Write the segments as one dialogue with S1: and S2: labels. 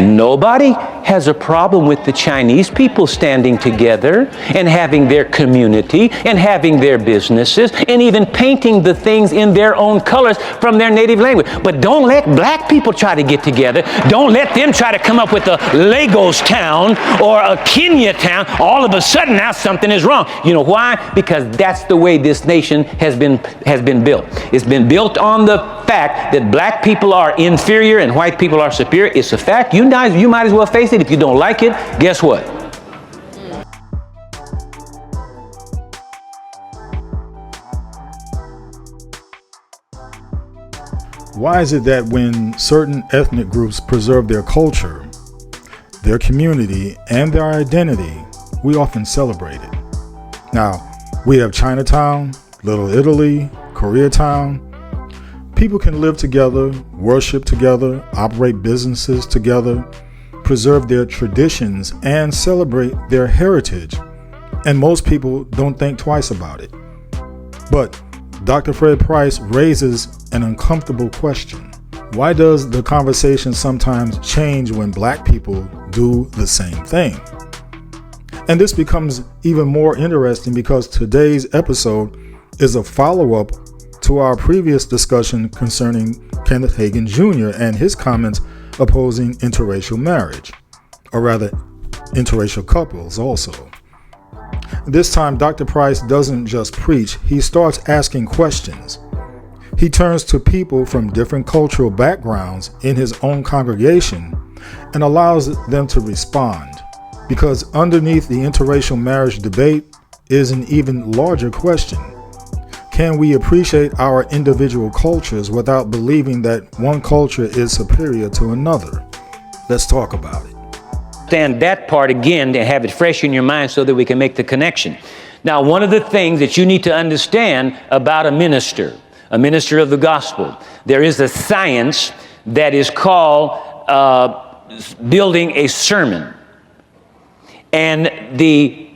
S1: Nobody has a problem with the Chinese people standing together and having their community and having their businesses and even painting the things in their own colors from their native language. But don't let black people try to get together. Don't let them try to come up with a Lagos town or a Kenya town. All of a sudden now something is wrong. You know why? Because that's the way this nation has been built. It's been built on the fact that black people are inferior and white people are superior. It's a fact. You might as well face it. If you don't like it, guess what?
S2: Why is it that when certain ethnic groups preserve their culture, their community, and their identity, we often celebrate it? Now, we have Chinatown, Little Italy, Koreatown. People can live together, worship together, operate businesses together, preserve their traditions, and celebrate their heritage. And most people don't think twice about it. But Dr. Fred Price raises an uncomfortable question. Why does the conversation sometimes change when black people do the same thing? And this becomes even more interesting because today's episode is a follow-up to our previous discussion concerning Kenneth Hagin Jr. and his comments opposing interracial marriage, or rather interracial couples also. This time, Dr. Price doesn't just preach, he starts asking questions. He turns to people from different cultural backgrounds in his own congregation and allows them to respond, because underneath the interracial marriage debate is an even larger question. Can we appreciate our individual cultures without believing that one culture is superior to another? Let's talk about it.
S1: Understand that part again to have it fresh in your mind so that we can make the connection. Now, one of the things that you need to understand about a minister of the gospel, there is a science that is called building a sermon. And the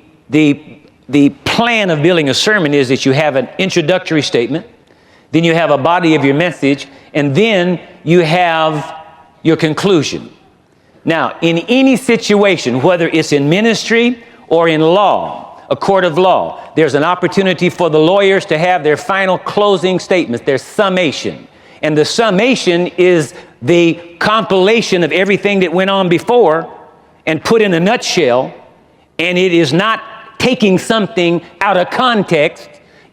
S1: plan of building a sermon is that you have an introductory statement, then you have a body of your message, and then you have your conclusion. Now, in any situation, whether it's in ministry or in law, a court of law, there's an opportunity for the lawyers to have their final closing statements, their summation. And the summation is the compilation of everything that went on before and put in a nutshell, and it is not taking something out of context.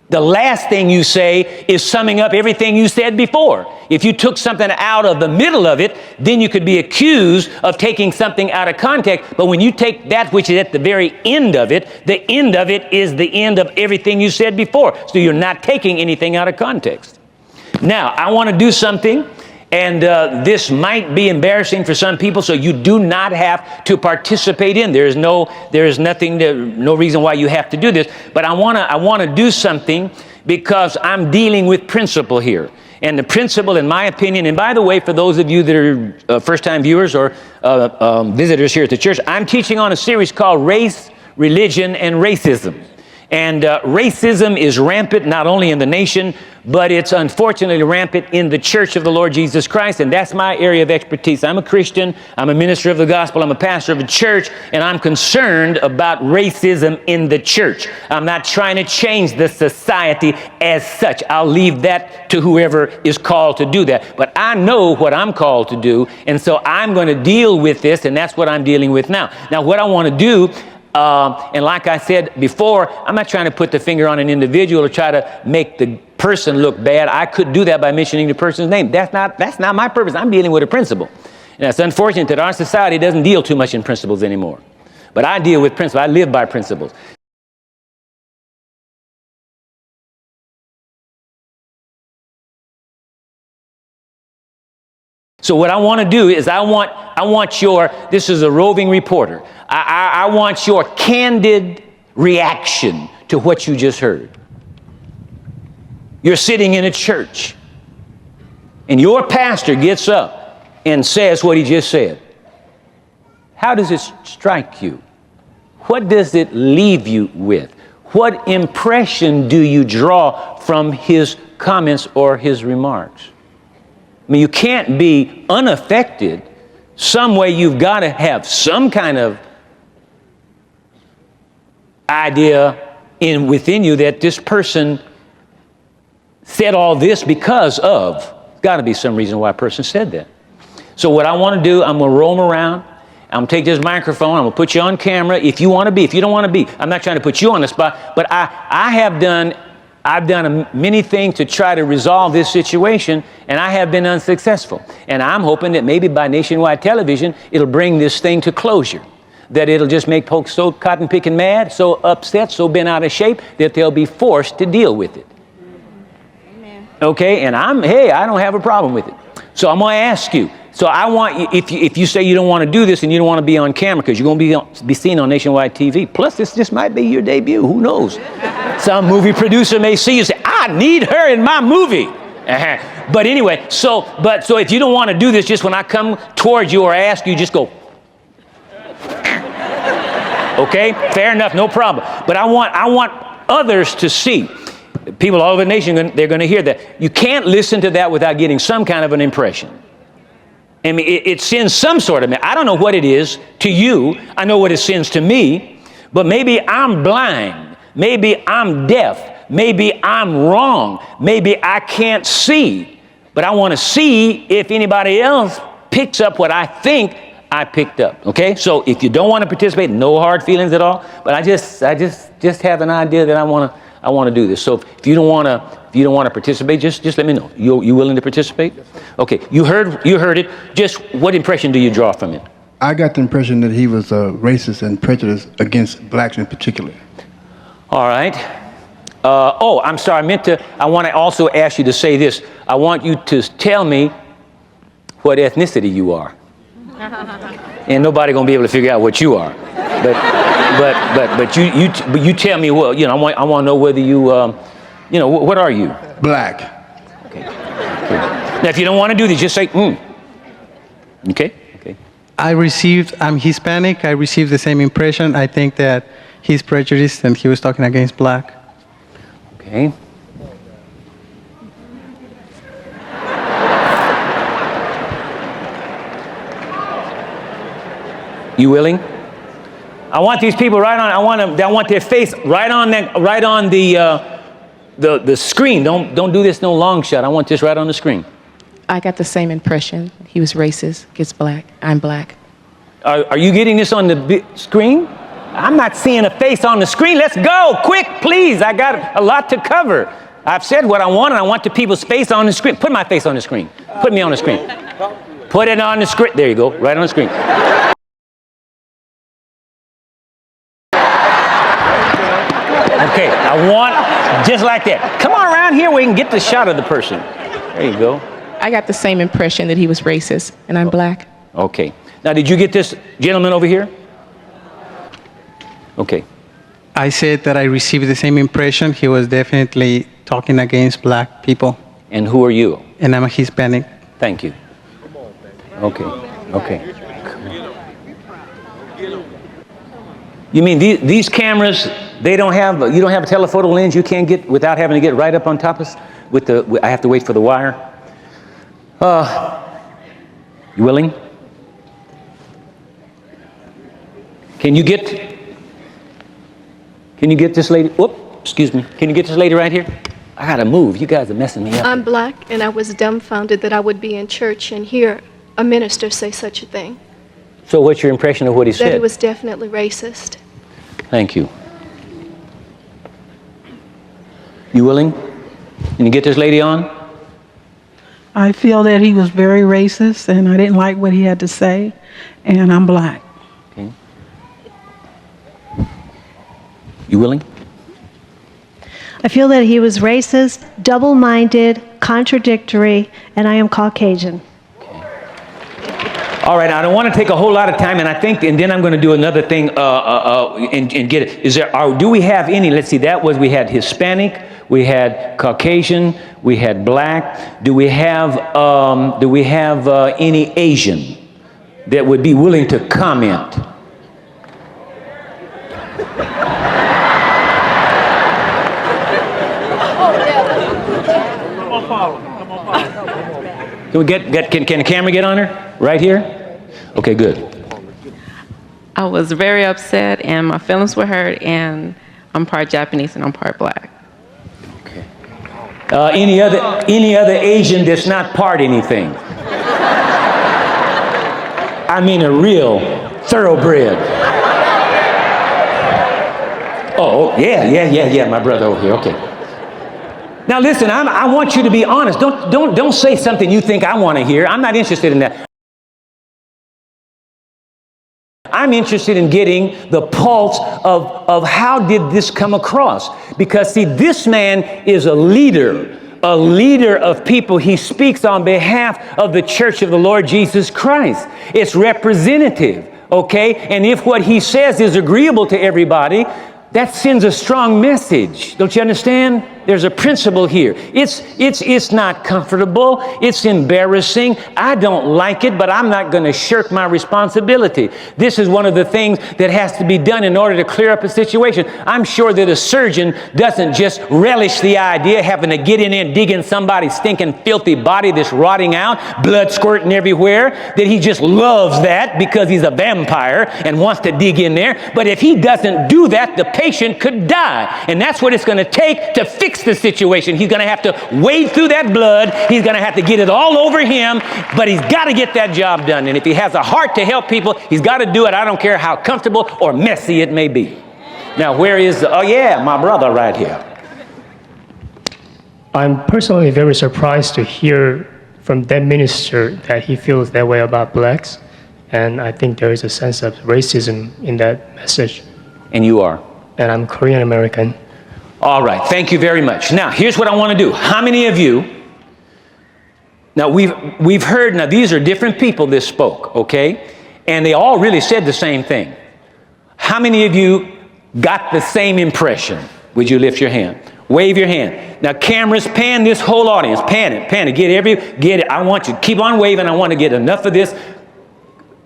S1: The last thing you say is summing up everything you said before. If you took something out of the middle of it, then you could be accused of taking something out of context. But when you take that which is at the very end of it, the end of it is the end of everything you said before. So you're not taking anything out of context. Now, I want to do something, and this might be embarrassing for some people, so you do not have to participate in. There is no reason why you have to do this. But I want to do something because I'm dealing with principle here. And the principle, in my opinion, and by the way, for those of you that are first-time viewers or visitors here at the church, I'm teaching on a series called Race, Religion, and Racism. And racism is rampant not only in the nation, but it's unfortunately rampant in the church of the Lord Jesus Christ, and that's my area of expertise. I'm a Christian, I'm a minister of the gospel, I'm a pastor of a church, and I'm concerned about racism in the church. I'm not trying to change the society as such. I'll leave that to whoever is called to do that. But I know what I'm called to do, and so I'm going to deal with this, and that's what I'm dealing with now. Now, what I want to do, and like I said before, I'm not trying to put the finger on an individual or try to make the person look bad. I could do that by mentioning the person's name. That's not my purpose. I'm dealing with a principle. And it's unfortunate that our society doesn't deal too much in principles anymore. But I deal with principles. I live by principles. So what I want to do is I want your, this is a roving reporter, I want your candid reaction to what you just heard. You're sitting in a church, and your pastor gets up and says what he just said. How does it strike you? What does it leave you with? What impression do you draw from his comments or his remarks? I mean, you can't be unaffected some way you've got to have some kind of idea within you that this person said all this because of. There's got to be some reason why a person said that. So what I want to do, I'm going to roam around. I'm going to take this microphone. I'm going to put you on camera if you want to be. If you don't want to be, I'm not trying to put you on the spot, but I've done many things to try to resolve this situation, and I have been unsuccessful. And I'm hoping that maybe by nationwide television, it'll bring this thing to closure. That it'll just make folks so cotton picking mad, so upset, so bent out of shape that they'll be forced to deal with it. Amen. Okay, and I don't have a problem with it. So I'm going to ask you. So I want you, if you say you don't want to do this and you don't want to be on camera because you're going to be seen on nationwide TV. Plus, this just might be your debut. Who knows? Some movie producer may see you and say, "I need her in my movie." But anyway, so if you don't want to do this, just when I come towards you or ask you, just go. Okay, fair enough, no problem. But I want others to see. People all over the nation, they're going to hear that. You can't listen to that without getting some kind of an impression. I mean, it sends some sort of, I don't know what it is to you. I know what it sends to me, but maybe I'm blind. Maybe I'm deaf. Maybe I'm wrong. Maybe I can't see, but I want to see if anybody else picks up what I think I picked up. Okay. So if you don't want to participate, no hard feelings at all, but I just have an idea that I want to do this. So if you don't want to participate, just let me know. You willing to participate? Okay. You heard it. Just what impression do you draw from it?
S3: I got the impression that he was racist and prejudiced against blacks in particular.
S1: All right. I'm sorry. I want to also ask you to say this. I want you to tell me what ethnicity you are. And nobody gonna be able to figure out what you are. But you tell me. Well, I want to know whether you, what are you?
S3: Black.
S1: Okay. Now, if you don't want to do this, just say, Okay. Okay.
S4: I'm Hispanic. I received the same impression. I think that he's prejudiced and he was talking against black.
S1: Okay. You willing? I want these people right on. I want their face right on the screen. Don't do this no long shot. I want this right on the screen.
S5: I got the same impression. He was racist against black. I'm black.
S1: Are you getting this on the screen? I'm not seeing a face on the screen. Let's go quick, please. I got a lot to cover. I've said what I want, and I want the people's face on the screen. Put my face on the screen. Put me on the screen. Put it on the screen. There you go. Right on the screen. Okay, I want just like that. Come on around here where we can get the shot of the person. There you go.
S5: I got the same impression that he was racist, and I'm black.
S1: Okay. Now, did you get this gentleman over here? Okay.
S4: I said that I received the same impression. He was definitely talking against black people.
S1: And who are you?
S4: And I'm a Hispanic.
S1: Thank you. Okay. Okay. You mean these cameras? You don't have a telephoto lens. You can't get without having to get right up on top of I have to wait for the wire. You willing? Can you get this lady? Whoop, excuse me. Can you get this lady right here? I gotta move. You guys are messing me up.
S6: I'm black, and I was dumbfounded that I would be in church and hear a minister say such a thing.
S1: So what's your impression of what he said?
S6: That he was definitely racist.
S1: Thank you. You willing? Can you get this lady on?
S7: I feel that he was very racist, and I didn't like what he had to say, and I'm black.
S1: Okay. You willing?
S8: I feel that he was racist, double-minded, contradictory, and I am Caucasian.
S1: All right, I don't want to take a whole lot of time, and then I'm going to do another thing and get it. Do we have any? Let's see. We had Hispanic, we had Caucasian, we had black. Do we have any Asian that would be willing to comment? Can the camera get on her right here? Okay, good.
S9: I was very upset and my feelings were hurt, and I'm part Japanese and I'm part black.
S1: Any other Asian that's not part anything? I mean a real thoroughbred. Oh, yeah, my brother over here, okay. Now listen, I want you to be honest. Don't say something you think I want to hear. I'm not interested in that. I'm interested in getting the pulse of how did this come across? Because see, this man is a leader of people. He speaks on behalf of the Church of the Lord Jesus Christ. It's representative, okay? And if what he says is agreeable to everybody, that sends a strong message. Don't you understand? There's a principle here. It's not comfortable. It's embarrassing. I don't like it, but I'm not going to shirk my responsibility. This is one of the things that has to be done in order to clear up a situation. I'm sure that a surgeon doesn't just relish the idea of having to get in there and dig in somebody's stinking, filthy body that's rotting out, blood squirting everywhere, that he just loves that because he's a vampire and wants to dig in there. But if he doesn't do that, the patient could die. And that's what it's going to take to fix the situation. He's going to have to wade through that blood. He's going to have to get it all over him, but he's got to get that job done. And if he has a heart to help people, he's got to do it. I don't care how comfortable or messy it may be. Now, where is oh yeah, my brother right here.
S10: I'm personally very surprised to hear from that minister that he feels that way about blacks. And I think there is a sense of racism in that message.
S1: And you are?
S10: And I'm Korean American.
S1: All right, thank you very much. Now, here's what I want to do. How many of you, now we've heard, now these are different people that spoke, okay? And they all really said the same thing. How many of you got the same impression? Would you lift your hand? Wave your hand. Now, cameras, pan this whole audience. Pan it. Get it. I want you to keep on waving. I want to get enough of this.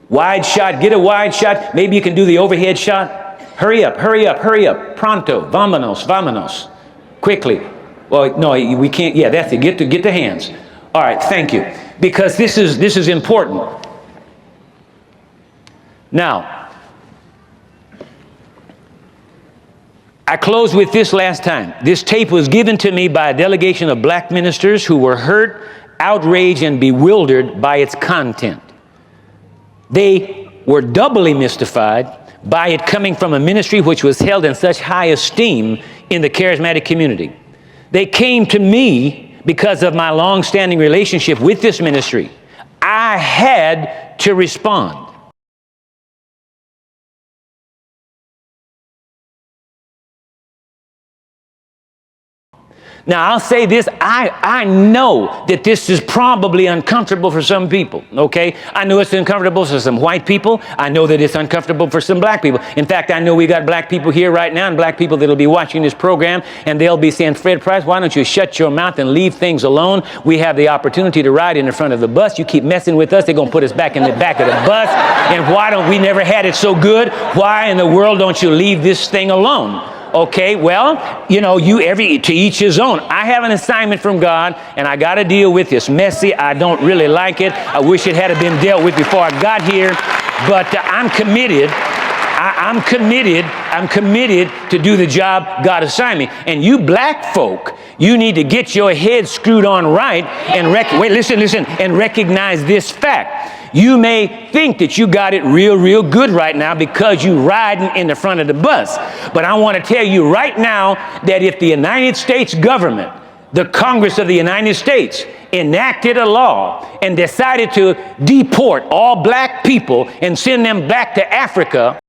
S1: Wide shot, get a wide shot. Maybe you can do the overhead shot. Hurry up. Pronto. Vámonos. Quickly. Well, no, we can't. Yeah, that's it. Get the hands. All right, thank you. Because this is important. Now, I closed with this last time. This tape was given to me by a delegation of black ministers who were hurt, outraged, and bewildered by its content. They were doubly mystified by it coming from a ministry which was held in such high esteem in the charismatic community. They came to me because of my long-standing relationship with this ministry. I had to respond. Now, I'll say this, I know that this is probably uncomfortable for some people, okay? I know it's uncomfortable for some white people. I know that it's uncomfortable for some black people. In fact, I know we got black people here right now and black people that'll be watching this program, and they'll be saying, Fred Price, why don't you shut your mouth and leave things alone? We have the opportunity to ride in the front of the bus. You keep messing with us, they're going to put us back in the back of the bus. And why don't we never had it so good? Why in the world don't you leave this thing alone? Okay, well, you know, to each his own. I have an assignment from God, and I got to deal with this. Messy, I don't really like it. I wish it had been dealt with before I got here, but I'm committed. I'm committed to do the job God assigned me. And you black folk, you need to get your head screwed on right and listen, and recognize this fact. You may think that you got it real good right now because you riding in the front of the bus. But I want to tell you right now that if the United States government, the Congress of the United States, enacted a law and decided to deport all black people and send them back to Africa,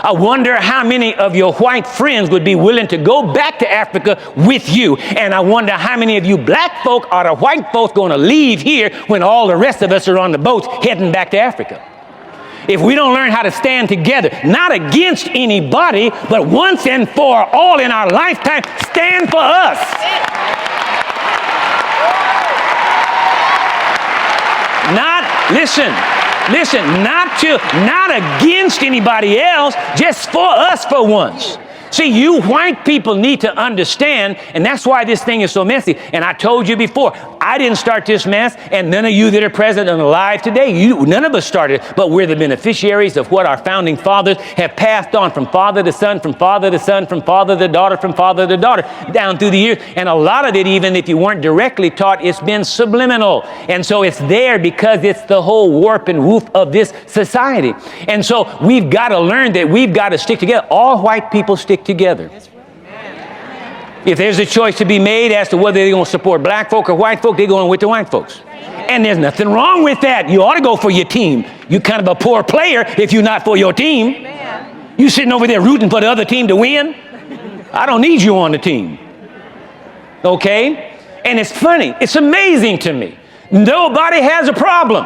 S1: I wonder how many of your white friends would be willing to go back to Africa with you. And I wonder how many of you black folk are the white folks going to leave here when all the rest of us are on the boats heading back to Africa. If we don't learn how to stand together, not against anybody, but once and for all in our lifetime, stand for us. Listen, not against anybody else, just for us for once. See, you white people need to understand, and that's why this thing is so messy. And I told you before, I didn't start this mess, and none of you that are present and alive today, none of us started, but we're the beneficiaries of what our founding fathers have passed on from father to son, from father to son, from father to daughter, from father to daughter, down through the years. And a lot of it, even if you weren't directly taught, it's been subliminal. And so it's there because it's the whole warp and woof of this society. And so we've got to learn that we've got to stick together. All white people stick together. If there's a choice to be made as to whether they're going to support black folk or white folk, they're going with the white folks. And there's nothing wrong with that. You ought to go for your team. You're kind of a poor player if you're not for your team. You sitting over there rooting for the other team to win. I don't need you on the team. Okay? And it's funny. It's amazing to me. Nobody has a problem.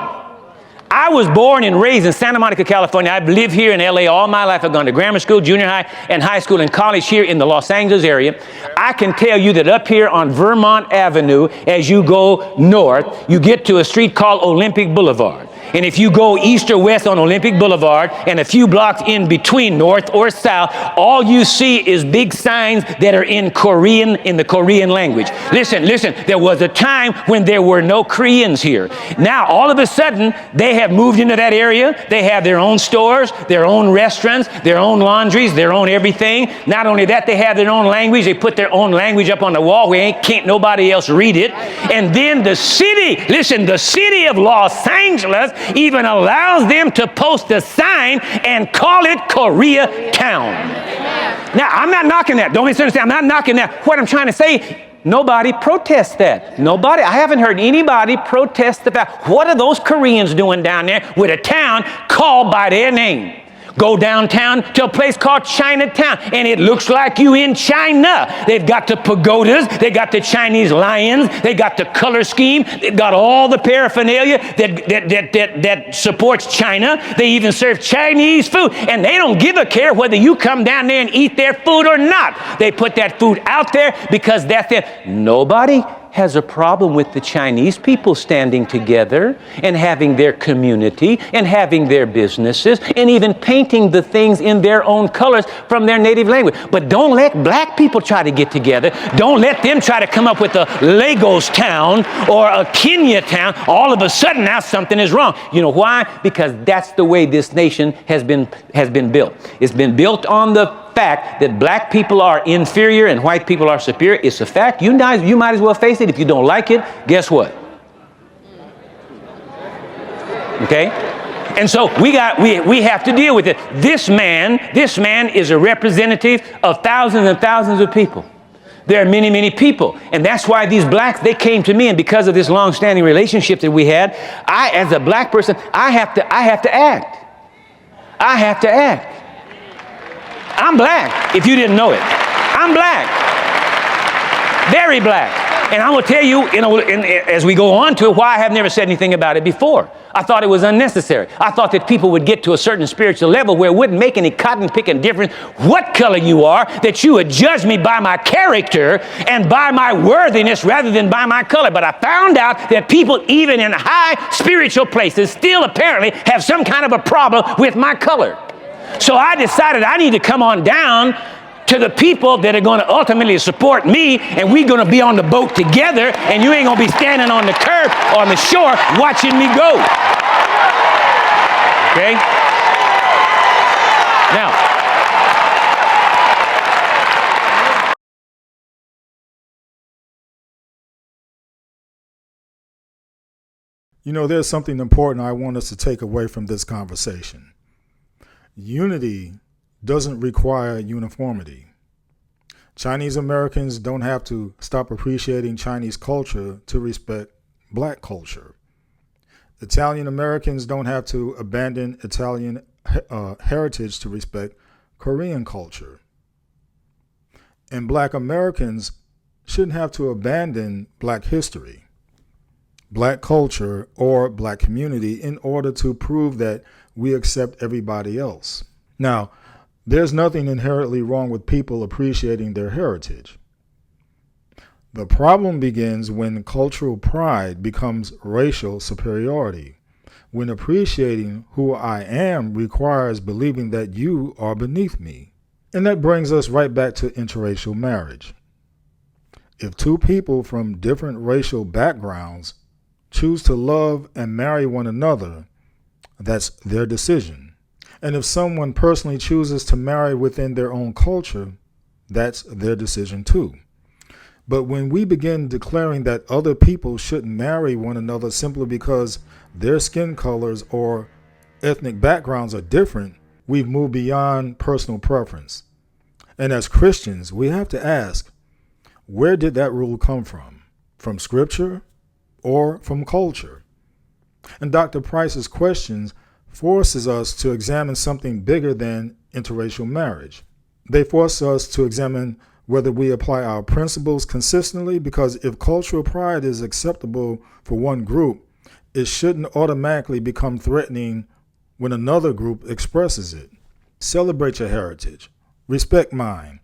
S1: I was born and raised in Santa Monica, California. I've lived here in LA all my life. I've gone to grammar school, junior high, and high school and college here in the Los Angeles area. I can tell you that up here on Vermont Avenue, as you go north, you get to a street called Olympic Boulevard. And if you go east or west on Olympic Boulevard and a few blocks in between, north or south, all you see is big signs that are in Korean, in the Korean language. Listen, there was a time when there were no Koreans here. Now, all of a sudden, they have moved into that area. They have their own stores, their own restaurants, their own laundries, their own everything. Not only that, they have their own language. They put their own language up on the wall where can't nobody else read it. And then the city, the city of Los Angeles even allows them to post a sign and call it Korea Town. Now, I'm not knocking that. Don't misunderstand. I'm not knocking that. What I'm trying to say, nobody protests that. Nobody. I haven't heard anybody protest the fact. What are those Koreans doing down there with a town called by their name? Go downtown to a place called Chinatown, and it looks like you in China. They've got the pagodas, they got the Chinese lions, they got the color scheme, they've got all the paraphernalia that supports China. They even serve Chinese food, and they don't give a care whether you come down there and eat their food or not. They put that food out there because that's it. Nobody has a problem with the Chinese people standing together and having their community and having their businesses and even painting the things in their own colors from their native language. But don't let black people try to get together. Don't let them try to come up with a Lagos town or a Kenya town. All of a sudden now something is wrong. You know why? Because that's the way this nation has been built. It's been built on the fact that black people are inferior and white people are superior. It's a fact. You might as well face it. If you don't like it, guess what? Okay? And so we have to deal with it. This man is a representative of thousands and thousands of people. There are many, many people. And that's why these blacks, they came to me, and because of this long-standing relationship that we had, I, as a black person, I have to act. I have to act. I'm black, if you didn't know it. I'm black. Very black. And I will tell you, as we go on to it, why I have never said anything about it before. I thought it was unnecessary. I thought that people would get to a certain spiritual level where it wouldn't make any cotton picking difference what color you are, that you would judge me by my character and by my worthiness rather than by my color. But I found out that people, even in high spiritual places, still apparently have some kind of a problem with my color. So I decided I need to come on down to the people that are going to ultimately support me, and we're going to be on the boat together, and you ain't going to be standing on the curb or on the shore watching me go. Okay? Now,
S2: you know, there's something important I want us to take away from this conversation. Unity doesn't require uniformity. Chinese Americans don't have to stop appreciating Chinese culture to respect black culture. Italian Americans don't have to abandon Italian heritage to respect Korean culture. And black Americans shouldn't have to abandon black history, black culture, or black community in order to prove that we accept everybody else. Now, there's nothing inherently wrong with people appreciating their heritage. The problem begins when cultural pride becomes racial superiority, when appreciating who I am requires believing that you are beneath me. And that brings us right back to interracial marriage. If two people from different racial backgrounds choose to love and marry one another, that's their decision. And if someone personally chooses to marry within their own culture, that's their decision too. But when we begin declaring that other people shouldn't marry one another simply because their skin colors or ethnic backgrounds are different, we've moved beyond personal preference. And as Christians, we have to ask, where did that rule come from? From Scripture or from culture? And Dr. Price's questions forces us to examine something bigger than interracial marriage. They force us to examine whether we apply our principles consistently, because if cultural pride is acceptable for one group, it shouldn't automatically become threatening when another group expresses it. Celebrate your heritage, respect mine,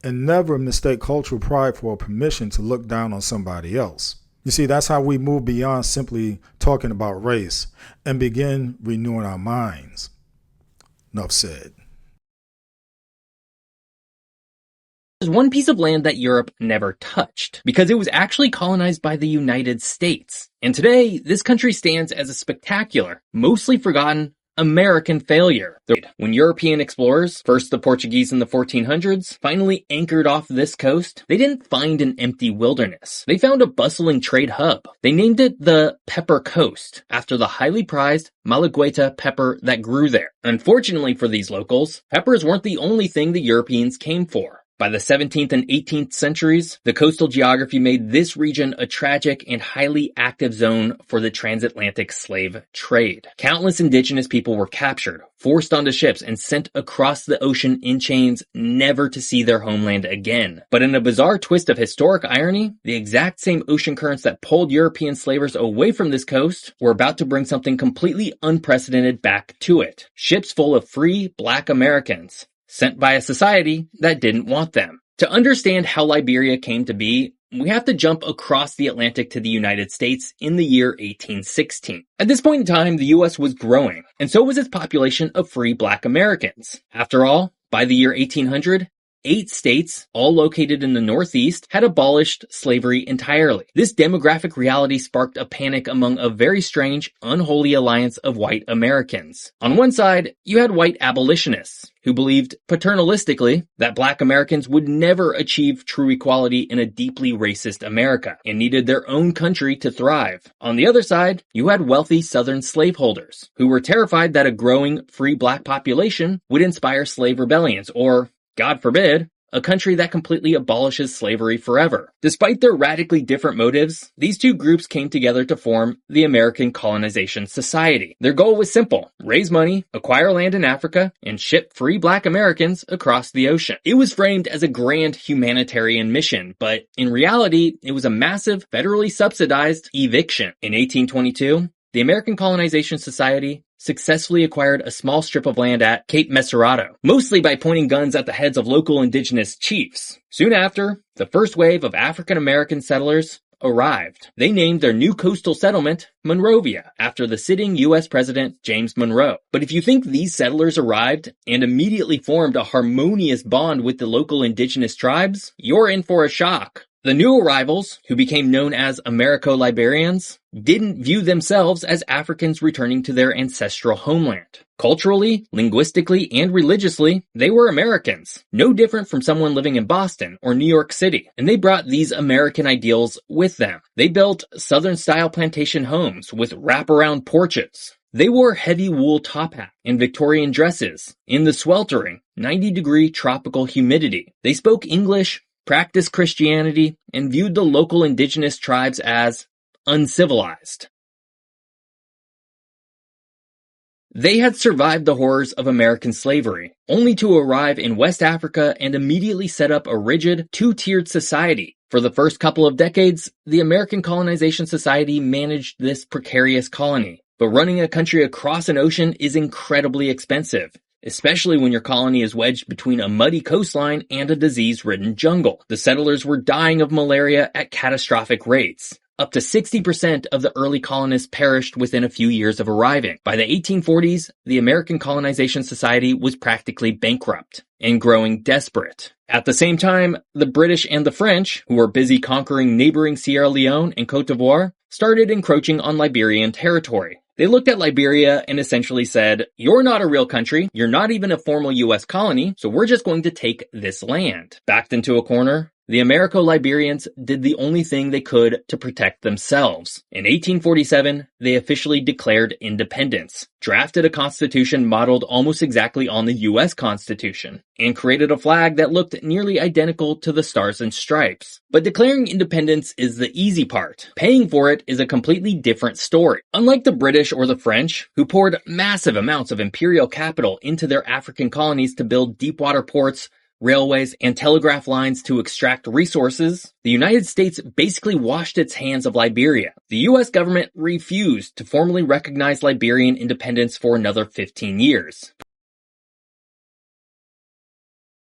S2: and never mistake cultural pride for permission to look down on somebody else. You see, that's how we move beyond simply talking about race and begin renewing our minds. Enough said.
S11: There's one piece of land that Europe never touched, because it was actually colonized by the United States. And today, this country stands as a spectacular, mostly forgotten, American failure. When European explorers, first the Portuguese in the 1400s, finally anchored off this coast, they didn't find an empty wilderness. They found a bustling trade hub. They named it the Pepper Coast, after the highly prized Malagueta pepper that grew there. Unfortunately for these locals, peppers weren't the only thing the Europeans came for. By the 17th and 18th centuries, the coastal geography made this region a tragic and highly active zone for the transatlantic slave trade. Countless indigenous people were captured, forced onto ships, and sent across the ocean in chains, never to see their homeland again. But in a bizarre twist of historic irony, the exact same ocean currents that pulled European slavers away from this coast were about to bring something completely unprecedented back to it. Ships full of free Black Americans, sent by a society that didn't want them. To understand how Liberia came to be, we have to jump across the Atlantic to the United States in the year 1816. At this point in time, the U.S. was growing, and so was its population of free Black Americans. After all, by the year 1800, 8 states, all located in the Northeast, had abolished slavery entirely. This demographic reality sparked a panic among a very strange, unholy alliance of white Americans. On one side, you had white abolitionists, who believed paternalistically that Black Americans would never achieve true equality in a deeply racist America and needed their own country to thrive. On the other side, you had wealthy Southern slaveholders, who were terrified that a growing free Black population would inspire slave rebellions or, God forbid, a country that completely abolishes slavery forever. Despite their radically different motives, these two groups came together to form the American Colonization Society. Their goal was simple: raise money, acquire land in Africa, and ship free Black Americans across the ocean. It was framed as a grand humanitarian mission, but in reality, it was a massive, federally subsidized eviction. In 1822, the American Colonization Society successfully acquired a small strip of land at Cape Mesurado, mostly by pointing guns at the heads of local indigenous chiefs. Soon after, the first wave of African American settlers arrived. They named their new coastal settlement Monrovia, after the sitting U.S. President James Monroe. But if you think these settlers arrived and immediately formed a harmonious bond with the local indigenous tribes, you're in for a shock. The new arrivals, who became known as Americo-Liberians, didn't view themselves as Africans returning to their ancestral homeland. Culturally, linguistically, and religiously, they were Americans, no different from someone living in Boston or New York City, and they brought these American ideals with them. They built Southern-style plantation homes with wraparound porches. They wore heavy wool top hats and Victorian dresses in the sweltering 90-degree tropical humidity. They spoke English, practiced Christianity, and viewed the local indigenous tribes as uncivilized. They had survived the horrors of American slavery, only to arrive in West Africa and immediately set up a rigid, two-tiered society. For the first couple of decades, the American Colonization Society managed this precarious colony. But running a country across an ocean is incredibly expensive, especially when your colony is wedged between a muddy coastline and a disease-ridden jungle. The settlers were dying of malaria at catastrophic rates. Up to 60% of the early colonists perished within a few years of arriving. By the 1840s, the American Colonization Society was practically bankrupt and growing desperate. At the same time, the British and the French, who were busy conquering neighboring Sierra Leone and Cote d'Ivoire, started encroaching on Liberian territory. They looked at Liberia and essentially said, "You're not a real country, you're not even a formal US colony, so we're just going to take this land." Backed into a corner, the Americo-Liberians did the only thing they could to protect themselves. In 1847, they officially declared independence, drafted a constitution modeled almost exactly on the US Constitution, and created a flag that looked nearly identical to the Stars and Stripes. But declaring independence is the easy part. Paying for it is a completely different story. Unlike the British or the French, who poured massive amounts of imperial capital into their African colonies to build deep-water ports, railways, and telegraph lines to extract resources, the United States basically washed its hands of Liberia. The US government refused to formally recognize Liberian independence for another 15 years.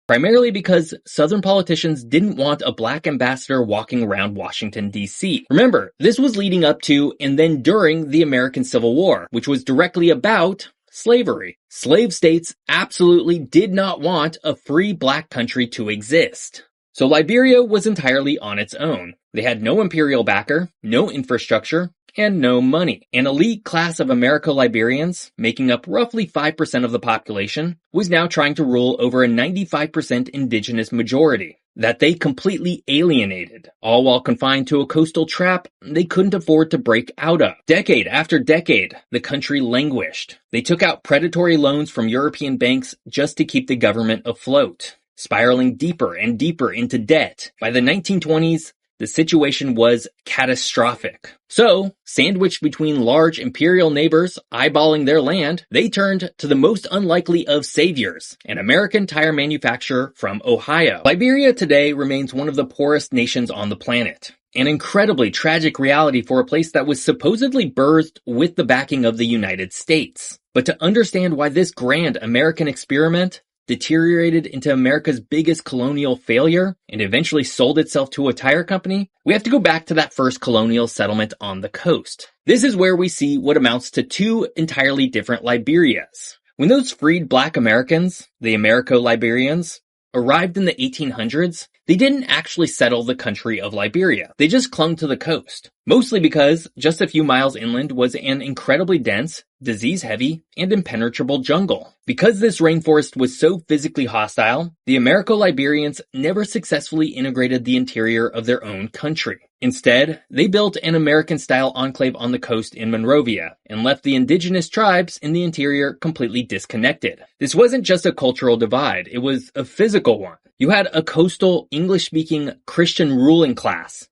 S11: Primarily because Southern politicians didn't want a black ambassador walking around Washington, D.C. Remember, this was leading up to and then during the American Civil War, which was directly about slavery. Slave states absolutely did not want a free black country to exist. So Liberia was entirely on its own. They had no imperial backer, no infrastructure, and no money. An elite class of Americo-Liberians, making up roughly 5% of the population, was now trying to rule over a 95% indigenous majority that they completely alienated, all while confined to a coastal trap they couldn't afford to break out of. Decade after decade, the country languished. They took out predatory loans from European banks just to keep the government afloat, spiraling deeper and deeper into debt. By the 1920s, the situation was catastrophic. So, sandwiched between large imperial neighbors eyeballing their land, they turned to the most unlikely of saviors, an American tire manufacturer from Ohio. Liberia today remains one of the poorest nations on the planet. An incredibly tragic reality for a place that was supposedly birthed with the backing of the United States. But to understand why this grand American experiment deteriorated into America's biggest colonial failure and eventually sold itself to a tire company, we have to go back to that first colonial settlement on the coast. This is where we see what amounts to two entirely different Liberias. When those freed black Americans, the Americo-Liberians, arrived in the 1800s, they didn't actually settle the country of Liberia. They just clung to the coast, mostly because just a few miles inland was an incredibly dense, disease-heavy, and impenetrable jungle. Because this rainforest was so physically hostile, the Americo-Liberians never successfully integrated the interior of their own country. Instead, they built an American-style enclave on the coast in Monrovia and left the indigenous tribes in the interior completely disconnected. This wasn't just a cultural divide, it was a physical one. You had a coastal, English-speaking Christian ruling class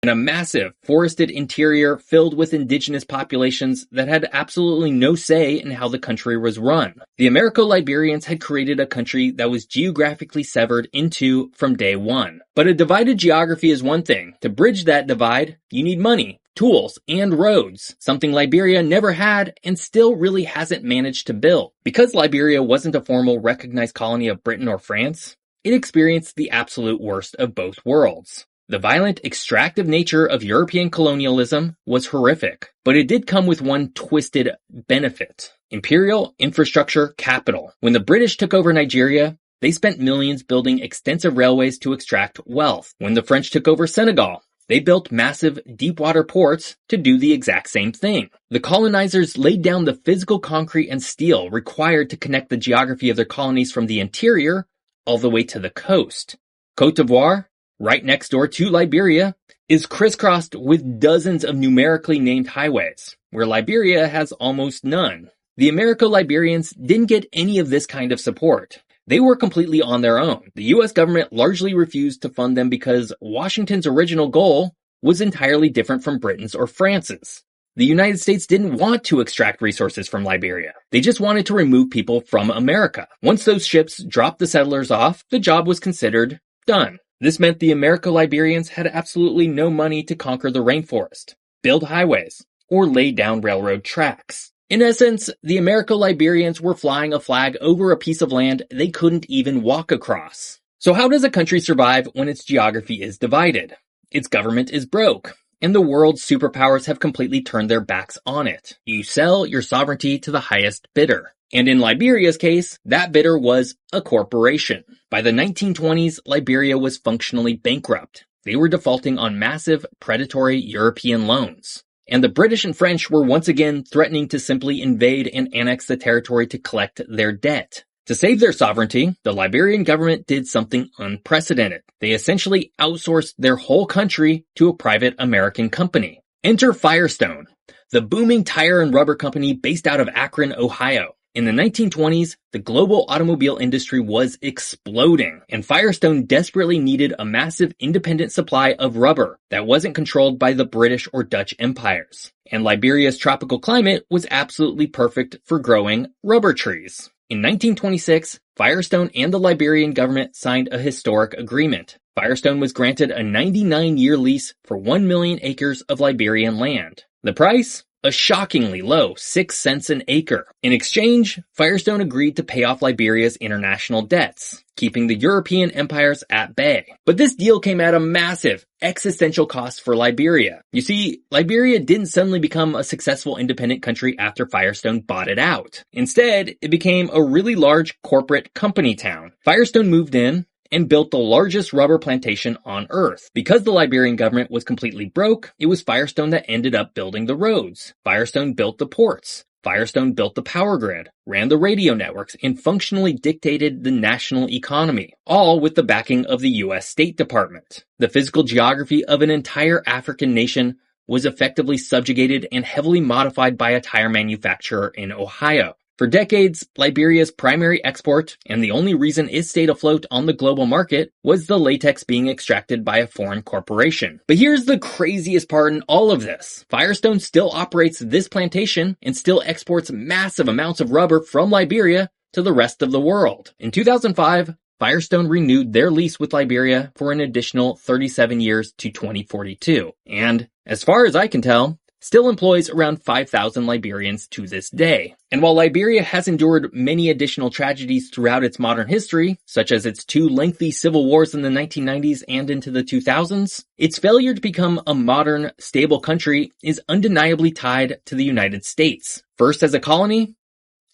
S11: and a massive forested interior filled with indigenous populations that had absolutely no say in how the country was run. The Americo-Liberians had created a country that was geographically severed in two from day one. But a divided geography is one thing. To bridge that divide, you need money, tools, and roads, something Liberia never had and still really hasn't managed to build. Because Liberia wasn't a formal recognized colony of Britain or France, it experienced the absolute worst of both worlds. The violent, extractive nature of European colonialism was horrific, but it did come with one twisted benefit: imperial infrastructure capital. When the British took over Nigeria, they spent millions building extensive railways to extract wealth. When the French took over Senegal, they built massive deep-water ports to do the exact same thing. The colonizers laid down the physical concrete and steel required to connect the geography of their colonies from the interior all the way to the coast. Cote d'Ivoire, right next door to Liberia, is crisscrossed with dozens of numerically named highways, where Liberia has almost none. The Americo-Liberians didn't get any of this kind of support. They were completely on their own. The US government largely refused to fund them because Washington's original goal was entirely different from Britain's or France's. The United States didn't want to extract resources from Liberia. They just wanted to remove people from America. Once those ships dropped the settlers off, the job was considered done. This meant the Americo-Liberians had absolutely no money to conquer the rainforest, build highways, or lay down railroad tracks. In essence, the Americo-Liberians were flying a flag over a piece of land they couldn't even walk across. So how does a country survive when its geography is divided? Its government is broke, and the world's superpowers have completely turned their backs on it. You sell your sovereignty to the highest bidder. And in Liberia's case, that bidder was a corporation. By the 1920s, Liberia was functionally bankrupt. They were defaulting on massive, predatory European loans. And the British and French were once again threatening to simply invade and annex the territory to collect their debt. To save their sovereignty, the Liberian government did something unprecedented. They essentially outsourced their whole country to a private American company. Enter Firestone, the booming tire and rubber company based out of Akron, Ohio. In the 1920s, the global automobile industry was exploding, and Firestone desperately needed a massive independent supply of rubber that wasn't controlled by the British or Dutch empires. And Liberia's tropical climate was absolutely perfect for growing rubber trees. In 1926, Firestone and the Liberian government signed a historic agreement. Firestone was granted a 99-year lease for 1 million acres of Liberian land. The price? A shockingly low 6 cents an acre. In exchange, Firestone agreed to pay off Liberia's international debts, keeping the European empires at bay. But this deal came at a massive existential cost for Liberia. You see, Liberia didn't suddenly become a successful independent country after Firestone bought it out. Instead, it became a really large corporate company town. Firestone moved in and built the largest rubber plantation on Earth. Because the Liberian government was completely broke, it was Firestone that ended up building the roads. Firestone built the ports. Firestone built the power grid, ran the radio networks, and functionally dictated the national economy, all with the backing of the US State Department. The physical geography of an entire African nation was effectively subjugated and heavily modified by a tire manufacturer in Ohio. For decades, Liberia's primary export, and the only reason it stayed afloat on the global market, was the latex being extracted by a foreign corporation. But here's the craziest part in all of this. Firestone still operates this plantation and still exports massive amounts of rubber from Liberia to the rest of the world. In 2005, Firestone renewed their lease with Liberia for an additional 37 years to 2042. And, as far as I can tell, still employs around 5,000 Liberians to this day. And while Liberia has endured many additional tragedies throughout its modern history, such as its 2 lengthy civil wars in the 1990s and into the 2000s, its failure to become a modern, stable country is undeniably tied to the United States, first as a colony,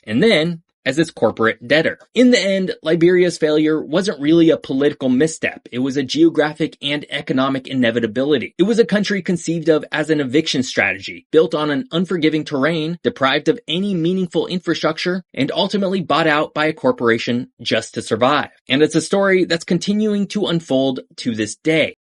S11: and then as its corporate debtor. In the end, Liberia's failure wasn't really a political misstep. It was a geographic and economic inevitability. It was a country conceived of as an eviction strategy, built on an unforgiving terrain, deprived of any meaningful infrastructure, and ultimately bought out by a corporation just to survive. And it's a story that's continuing to unfold to this day.